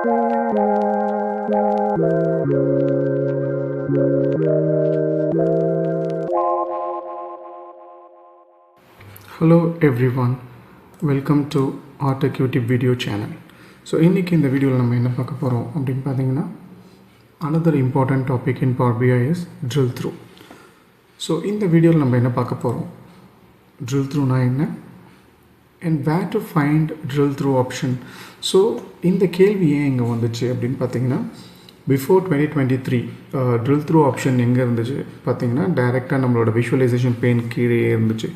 Hello everyone, welcome to Artacute video channel. So இன்னைக்கு இந்த வீடியோல நம்ம என்ன பார்க்க போறோம் அப்படினு பாத்தீங்கன்னா another important topic in Power BI is drill through. So இந்த வீடியோல நம்ம என்ன பார்க்க போறோம், drill through னா என்ன and where to find drill through option. So இந்த கேள்வி ஏன் இங்க வந்துச்சு அப்படினு பாத்தீங்கன்னா before 2023 drill through option எங்க இருந்துச்சு பாத்தீங்கன்னா டைரக்ட்டா நம்மளோட visualization pane கீழே இருந்துச்சு.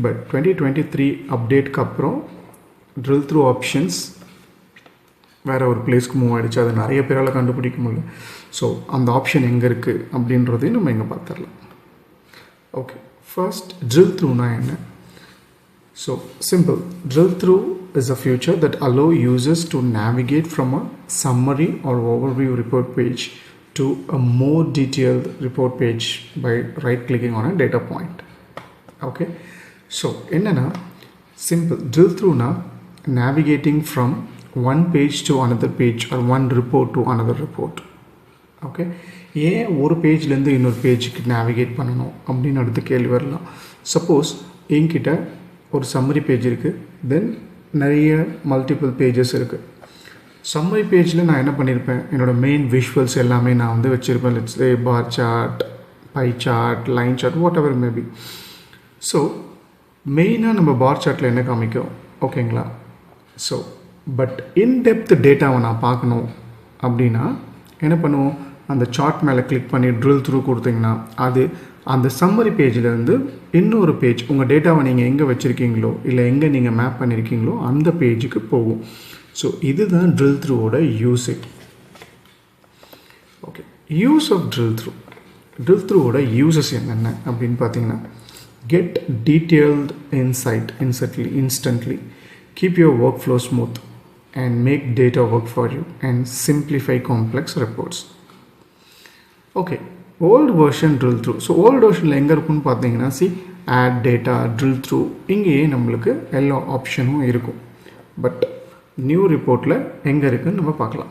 But 2023 அப்டேட்க்கு அப்புறம் drill through options வேற ஒரு பிளேஸ்க்கு மூவ் ஆயிடுச்சு. அது நிறைய பேரால கண்டுபிடிக்க முடியல. ஸோ அந்த ஆப்ஷன் எங்கே இருக்குது அப்படின்றதையும் நம்ம இங்கே பார்த்துடலாம். ஓகே, ஃபர்ஸ்ட் drill throughனா என்ன? So simple, drill through is a feature that allow users to navigate from a summary or overview report page to a more detailed report page by right clicking on a data point. Okay, so என்னன்னா simple, drill throughனா navigating from one page to another page or one report to another report. Okay, ஏன் ஒரு பேஜ்லேருந்து இன்னொரு பேஜுக்கு navigate பண்ணணும் அப்படின்னு அடுத்த கேள்வி வரலாம். சப்போஸ் என்கிட்ட ஒரு சம்மரி பேஜ் இருக்குது, தென் நிறைய மல்டிபிள் பேஜஸ் இருக்குது. சம்மரி பேஜில் நான் என்ன பண்ணியிருப்பேன், என்னோடய மெயின் விஷுவல்ஸ் எல்லாமே நான் வந்து வச்சுருப்பேன். Let's say bar chart, pie chart, line chart, whatever maybe. So மெயினாக நம்ம பார் சார்ட்டில் என்ன காமிக்கும், ஓகேங்களா? ஸோ பட் இன்டெப்த் டேட்டாவை நான் பார்க்கணும் அப்படின்னா என்ன பண்ணுவோம், அந்த சார்ட் மேலே கிளிக் பண்ணி ட்ரில் த்ரூ கொடுத்தீங்கன்னா அது அந்த சம்மரி பேஜிலேருந்து இன்னொரு பேஜ், உங்கள் டேட்டாவை நீங்கள் எங்கே வச்சுருக்கீங்களோ இல்லை எங்கே நீங்கள் மேப் பண்ணியிருக்கீங்களோ அந்த பேஜுக்கு போகும். ஸோ இதுதான் ட்ரில் த்ரூவோட usage. Okay, use of drill through. Drill த்ரூவோட யூசஸ் என்னென்ன அப்படின்னு பார்த்தீங்கன்னா, get detailed insight instantly, keep your workflow smooth and make data work for you and simplify complex reports. Okay, old version drill through. So old version எங்க இருக்குன்னு பார்த்தீங்கன்னா see add data, drill through, இங்கேயே நம்மளுக்கு எல்லா ஆப்ஷனும் இருக்கும். But new ரிப்போர்ட்டில் எங்கே இருக்குன்னு நம்ம பார்க்கலாம்.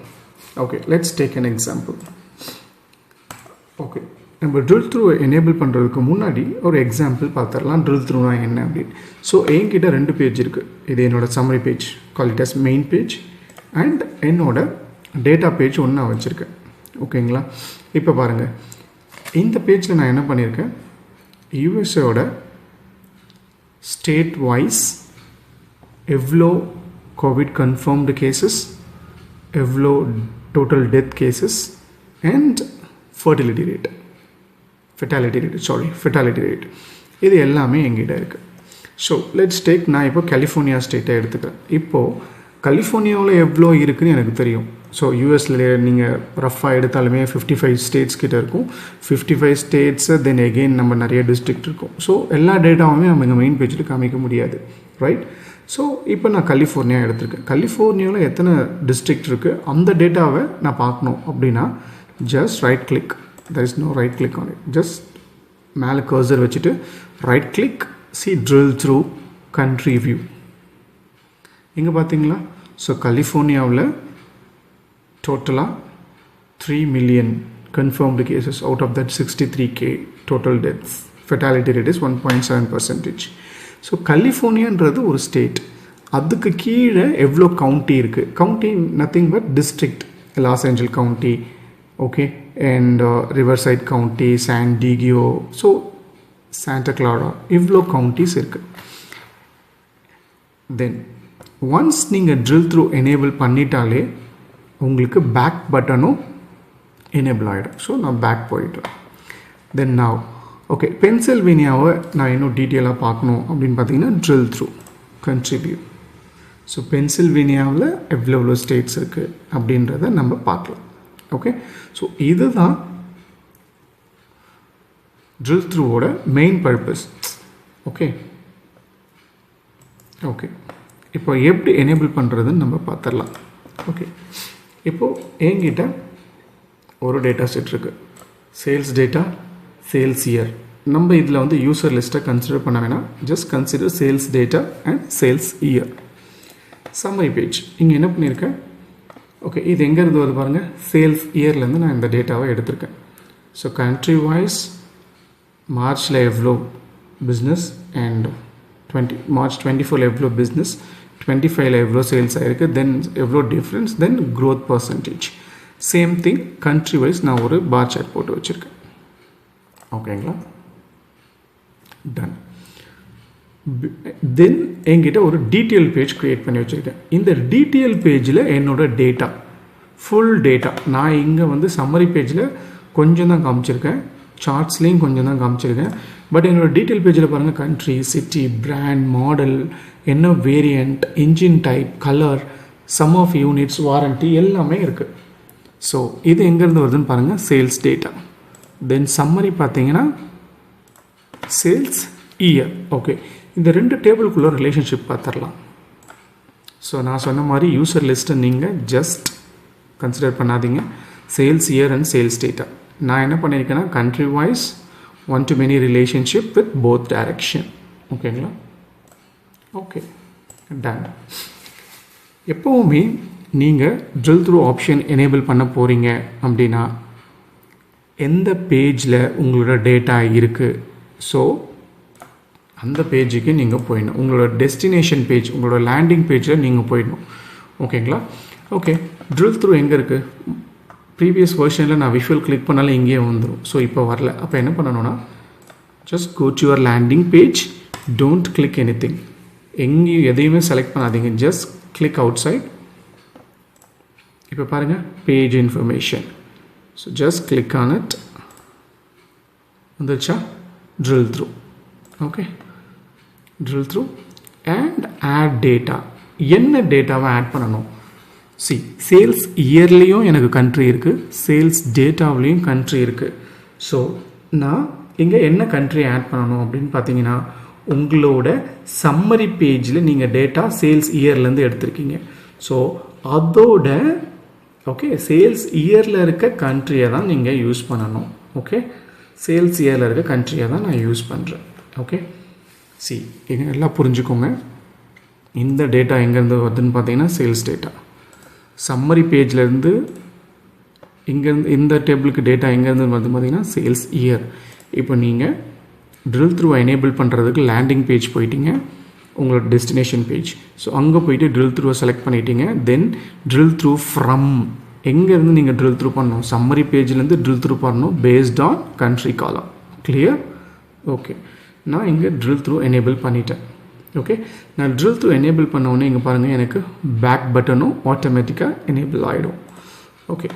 Okay, let's take an example. Okay, நம்ம drill through எனேபிள் பண்ணுறதுக்கு முன்னாடி ஒரு எக்ஸாம்பிள் பார்த்துடலாம் drill throughனா என்ன அப்படின்னு. ஸோ என்கிட்ட ரெண்டு பேஜ் இருக்குது. இது என்னோடய summary page, call it as main page, and என்னோட டேட்டா பேஜ் ஒன்று நான் வச்சுருக்கேன். ஓகேங்களா? இப்போ பாருங்கள், இந்த பேஜில் நான் என்ன பண்ணியிருக்கேன், யூஎஸ்ஏவோட ஸ்டேட் வைஸ் எவ்வளோ கோவிட் கன்ஃபார்ம்டு கேசஸ், எவ்வளோ total death cases and fertility rate, fatality rate, இது எல்லாமே எங்கிட்ட இருக்குது. ஸோ லெட்ஸ் டேக், நான் இப்போ கலிஃபோர்னியா ஸ்டேட்டை எடுத்துக்கிறேன். இப்போது கலிஃபோர்னியாவில் எவ்வளோ இருக்குதுன்னு எனக்கு தெரியும். ஸோ யூஎஸில் நீங்கள் ரஃபாக எடுத்தாலுமே 55 ஸ்டேட்ஸ் கிட்ட இருக்கும். 55 ஸ்டேட்ஸு, தென் எகெயின் நம்ம நிறைய டிஸ்ட்ரிக்ட் இருக்கும். ஸோ எல்லா டேட்டாவுமே நம்ம இங்கே மெயின் பேஜில் காமிக்க முடியாது, ரைட்? ஸோ இப்போ நான் கலிஃபோர்னியா எடுத்திருக்கேன். கலிஃபோர்னியாவில் எத்தனை டிஸ்ட்ரிக்ட் இருக்குது அந்த டேட்டாவை நான் பார்க்கணும் அப்படின்னா just right click, there is no right click on it, just மேலே கர்சர் வச்சுட்டு right click, see drill through country view. இங்கே பார்த்தீங்களா? ஸோ கலிஃபோர்னியாவில் டோட்டலாக 3 million confirmed cases, out of that 63K total deaths, fatality rate is 1.7%. So கலிஃபோர்னியான்றது ஒரு state, அதுக்கு கீழே எவ்வளோ கவுண்டி இருக்குது, county nothing but district, Los Angeles county, okay, and Riverside County, San Diego, so Santa Clara, இவ்வளோ counties இருக்குது. Then once நீங்கள் drill through enable பண்ணிட்டாலே உங்களுக்கு பேக் பட்டனும் எனேபிள் ஆகிடும். ஸோ நான் பேக் போயிட்டேன். தென் நான் ஓகே, பென்சில்வேனியாவை நான் இன்னும் டீட்டெயிலாக பார்க்கணும் அப்படின்னு பார்த்தீங்கன்னா drill through country view. So பென்சில்வேனியாவில் எவ்வளோ ஸ்டேட்ஸ் இருக்குது அப்படின்றத நம்ம பார்க்கலாம். ஓகே, ஸோ இதுதான் ட்ரில் த்ரூவோட மெயின் பர்பஸ். ஓகே, இப்போ எப்படி எனேபிள் பண்ணுறதுன்னு நம்ம பார்த்துடலாம். ஓகே, இப்போது என்கிட்ட ஒரு டேட்டா செட் இருக்குது, சேல்ஸ் டேட்டா, சேல்ஸ் இயர். நம்ம இதில் வந்து யூசர் லிஸ்ட்டை கன்சிடர் பண்ண வேணாம், just consider sales data and sales year. Summary page இங்கே என்ன பண்ணியிருக்கேன், ஓகே, இது எங்கேருந்து வருது பாருங்கள், சேல்ஸ் இயர்லேருந்து நான் இந்த டேட்டாவை எடுத்திருக்கேன். ஸோ கண்ட்ரி வைஸ் மார்ச்சில் எவ்வளோ பிஸ்னஸ் அண்ட் மார்ச் 24 எவ்வளோ பிஸ்னஸ், 25ல் எவ்வளோ சேல்ஸ் ஆகிருக்கு, தென் எவ்வளோ difference, then growth percentage. Same thing country wise நான் ஒரு பார் சார்ட் போட்டு வச்சுருக்கேன். ஓகேங்களா, டன். தென் என்கிட்ட ஒரு டீட்டெயில் பேஜ் க்ரியேட் பண்ணி வச்சுருக்கேன். இந்த டீட்டெயில் பேஜில் என்னோட டேட்டா, ஃபுல் டேட்டா நான் இங்கே வந்து சம்மரி பேஜில் கொஞ்சம் தான் காமிச்சிருக்கேன், சார்ட்ஸ்லேயும் கொஞ்சம் தான் காமிச்சிருக்கேன். பட் என்னோடய டீட்டெயில் பேஜில் பாருங்கள், கண்ட்ரி, சிட்டி, பிராண்ட், மாடல், என்ன variant, engine type, colour, sum of units, warranty எல்லாமே இருக்குது. ஸோ இது எங்கேருந்து வருதுன்னு பாருங்கள், சேல்ஸ் டேட்டா. தென் சம்மரி பார்த்தீங்கன்னா சேல்ஸ் இயர். ஓகே, இந்த ரெண்டு டேபிளுக்குள்ள ரிலேஷன்ஷிப் பார்த்துடலாம். ஸோ நான் சொன்ன மாதிரி யூசர் லிஸ்ட்டை நீங்கள் ஜஸ்ட் கன்சிடர் பண்ணாதீங்க, sales year and sales data. நான் என்ன பண்ணியிருக்கேன்னா country wise one to many relationship with both direction. ஓகேங்களா, ஓகே, டன். எப்போவுமே நீங்கள் ட்ரில் த்ரூ ஆப்ஷன் எனேபிள் பண்ண போகிறீங்க அப்படின்னா எந்த பேஜில் உங்களோட டேட்டா இருக்குது, ஸோ அந்த பேஜுக்கு நீங்கள் போயிடணும். உங்களோட டெஸ்டினேஷன் பேஜ், உங்களோட லேண்டிங் பேஜில் நீங்கள் போயிடணும். ஓகேங்களா, ஓகே. ட்ரில் த்ரூ எங்கே இருக்குது, ப்ரீவியஸ் வெர்ஷனில் நான் விஷுவல் கிளிக் பண்ணாலும் இங்கேயே வந்துடும். ஸோ இப்போ வரல, அப்போ என்ன பண்ணணும்னா just go to your landing page, don't click anything, எங்கேயும் எதையுமே செலக்ட் பண்ணாதீங்க, ஜஸ்ட் கிளிக் அவுட் சைட். இப்போ பாருங்கள், page information. So just click on it, வந்துச்சா, drill through. Okay, drill through and add data. என்ன டேட்டாவை ஆட் பண்ணணும், sales இயர்லேயும் எனக்கு கண்ட்ரி இருக்குது, சேல்ஸ் டேட்டாவிலையும் கண்ட்ரி இருக்குது. ஸோ நான் இங்கே என்ன கண்ட்ரி ஆட் பண்ணணும் அப்படின்னு பார்த்தீங்கன்னா, உங்களோட சம்மரி பேஜில் நீங்கள் டேட்டா சேல்ஸ் இயர்லேருந்து எடுத்திருக்கீங்க. ஸோ அதோட ஓகே சேல்ஸ் இயரில் இருக்க கண்ட்ரியை தான் நீங்கள் யூஸ் பண்ணணும். ஓகே, சேல்ஸ் இயரில் இருக்க கண்ட்ரியை தான் நான் யூஸ் பண்ணுறேன். ஓகே, இங்கே எல்லாம் புரிஞ்சுக்கோங்க. இந்த டேட்டா எங்கேருந்து வருதுன்னு பார்த்தீங்கன்னா சேல்ஸ் டேட்டா. சம்மரி பேஜ்லேருந்து இங்கேருந்து இந்த டேபிளுக்கு டேட்டா எங்கேருந்து வருது பார்த்தீங்கன்னா சேல்ஸ் இயர். இப்போ நீங்கள் ட்ரில் த்ரூ எனேபிள் பண்ணுறதுக்கு லேண்டிங் பேஜ் போயிட்டீங்க, உங்களோட டெஸ்டினேஷன் பேஜ். ஸோ அங்கே போயிட்டு ட்ரில் த்ரூவை செலக்ட் பண்ணிட்டீங்க. தென் ட்ரில் த்ரூ ஃப்ரம் எங்கேருந்து நீங்கள் ட்ரில் த்ரூ பண்ணணும், சம்மரி பேஜ்லேருந்து ட்ரில் த்ரூ பண்ணணும் பேஸ்ட் ஆன் கண்ட்ரி காலம். கிளியர்? ஓகே, நான் இங்கே ட்ரில் த்ரூ எனேபிள் பண்ணிட்டேன். ஓகே, நான் ட்ரில் த்ரூ எனேபிள் பண்ணோடனே இங்கே பாருங்கள், எனக்கு பேக் பட்டனும் ஆட்டோமேட்டிக்காக எனேபிள் ஆகிடும். ஓகே,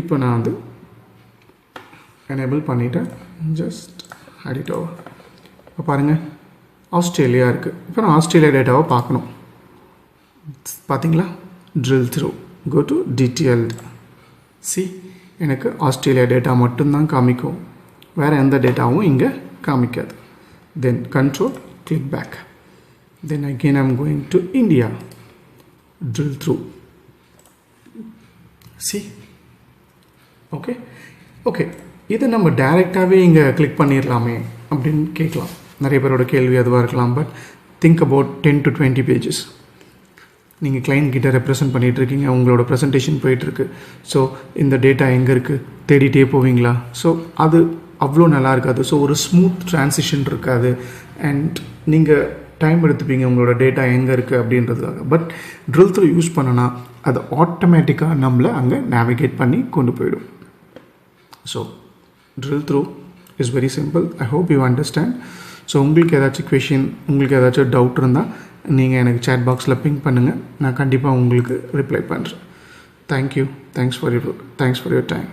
இப்போ நான் வந்து எனேபிள் பண்ணிவிட்டேன். Just edit over. இப்போ பாருங்கள், ஆஸ்திரேலியா இருக்குது. இப்போ நான் ஆஸ்திரேலியா டேட்டாவை பார்க்கணும். பார்த்தீங்களா, drill through, go to detailed. எனக்கு ஆஸ்திரேலியா டேட்டா மட்டும்தான் காமிக்கும், வேறு எந்த டேட்டாவும் இங்கே காமிக்காது. Then control click back. Then again I am going to India, drill through. Okay okay, இதை நம்ம டைரெக்டாகவே இங்கே கிளிக் பண்ணிடலாமே அப்படின்னு கேட்கலாம். நிறைய பேரோட கேள்வி அதுவாக இருக்கலாம். But think about 10 to 20 pages நீங்கள் கிளைண்ட் கிட்ட ரெப்ரசன்ட் பண்ணிகிட்டு இருக்கீங்க, உங்களோட ப்ரெசன்டேஷன் போயிட்டுருக்கு. ஸோ இந்த டேட்டா எங்கே இருக்குது தேடிட்டே போவீங்களா? ஸோ அது அவ்வளோ நல்லா இருக்காது. ஸோ ஒரு ஸ்மூத் ட்ரான்சிஷன் இருக்காது. அண்ட் நீங்கள் டைம் எடுத்துப்பீங்க உங்களோட டேட்டா எங்கே இருக்குது அப்படின்றதுக்காக. பட் ட்ரில் த்ரூ யூஸ் பண்ணனா அது ஆட்டோமேட்டிக்காக நம்மளை அங்கே நேவிகேட் பண்ணி கொண்டு போயிடும். So drill through is very simple. I hope you understand. So உங்களுக்கு ஏதாச்சும் கொஷின், உங்களுக்கு ஏதாச்சும் டவுட் இருந்தால் நீங்கள் எனக்கு சேட் பாக்ஸில் பிங்க் பண்ணுங்கள். நான் கண்டிப்பாக உங்களுக்கு ரிப்ளை பண்ணுறேன். Thank you. Thanks for your time.